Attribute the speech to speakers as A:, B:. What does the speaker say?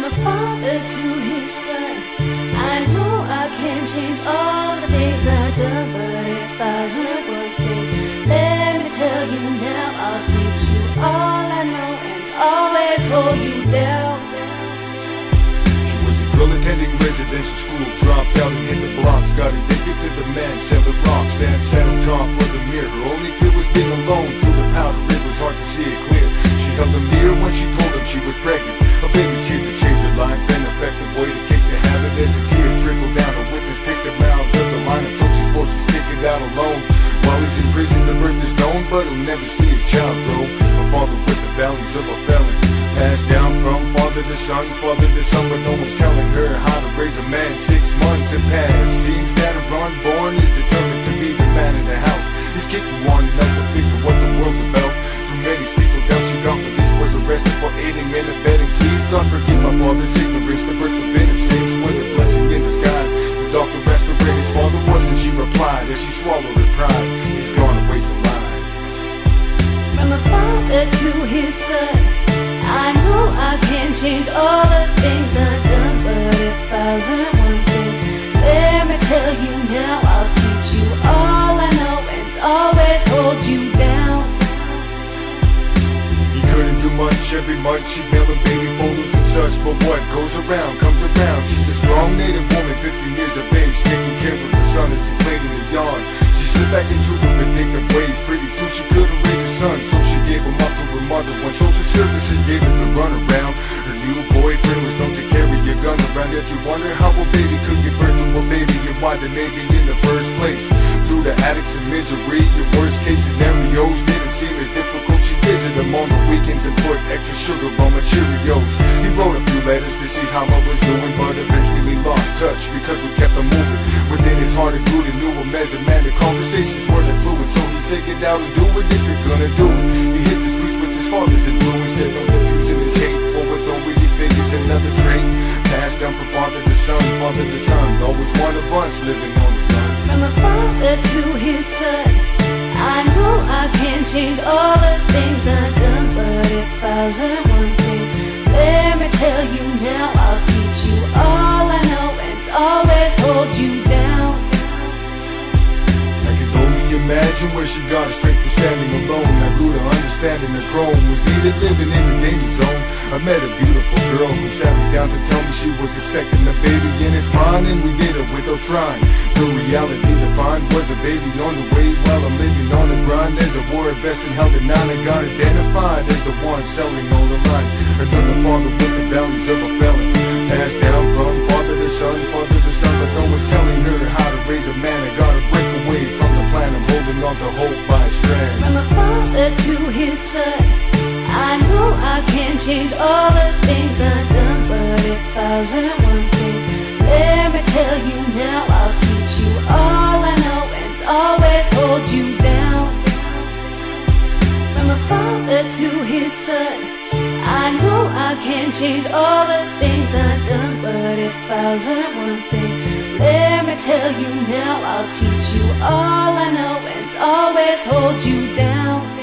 A: From a father to his son, I know I can't change all the things I've done, but if I learn one thing, let me tell you now, I'll teach you all I know and always hold you down.
B: She was a girl attending residential school, dropped out and hit the blocks, got addicted to the man selling rocks, then sat on top of the mirror. Her only fear was being alone. Through the powder it was hard to see it clear. She held the mirror when she told him she was pregnant. A baby's here to change her life, an effective way to kick the habit. As a tear trickled down, a witness picked him out of the lineup, so she's forced to stick it out alone. While he's in prison, the birth is known, but he'll never see his child grow. A father with the values of a felon, passed down from father to son, but no one's telling her how to raise a man. 6 months have passed, seems that her unborn is determined to be the man in the house. He's kicking one and up to figure what the world's about. Too many people down, she got released, was arrested for aiding and abetting. Please God forgive my father's ignorance, the birth of innocence was a blessing in disguise. The doctor asked her where his father was and she replied as she swallowed her pride, he's gone away for life.
A: From a father to his son, I know I can't change all the things I've done, but if I learn one thing, let me tell you now, I'll teach you all I know and always hold you down.
B: He couldn't do much every month, she'd mail him baby photos and such, but what goes around comes around. She's a strong native woman, 15 years of age, taking care of her son as he played in the yard. She slipped back into her addictive ways, pretty soon she couldn't raise her son, so she gave him up to her mother when social services gave her the runaround. Her new boyfriend was known to carry a gun around. Yet you wonder how a baby could give birth to a baby and why they may be in the first place. Through the addicts and misery, your worst case scenarios didn't seem as difficult. She visited him on the weekends and put extra sugar on my Cheerios. He wrote a few letters to see how I was doing, but eventually we lost touch because we kept on moving. Within his heart it grew to knew him as a man. The conversations weren't fluid, so he said get out and do it if you're gonna do it. He hit the streets with his father's influence. There's no confusing his hate for what don't really figures another trait. Passed down from father to son, always one of us living on the run.
A: From a father to his son, I know I can't change all the things I've done, but if I learn one thing, let me tell you now, I'll teach you all I know and always hold you down.
B: I can only imagine where she got her strength for standing alone. I grew to understanding the grown was needed living in the danger zone. I met a beautiful girl who sat me down to tell me she was expecting a baby in his mind, and we did it without trying. The reality defined was a baby on the way while I'm living on the grind. As a war vest and held it down, I got identified as the one selling all the lines. Another father with the values of a felon, passed down from father to son, but no one's telling her how to raise a man. I gotta break away from the plan, I'm holding on to hope by a strand.
A: From a father to his son, I know I can't change all the things I've done, but if I learn one thing, let me tell you now, I'll teach you all I know and always hold you down. From a father to his son, I know I can't change all the things I've done, but if I learn one thing, let me tell you now, I'll teach you all I know and always hold you down.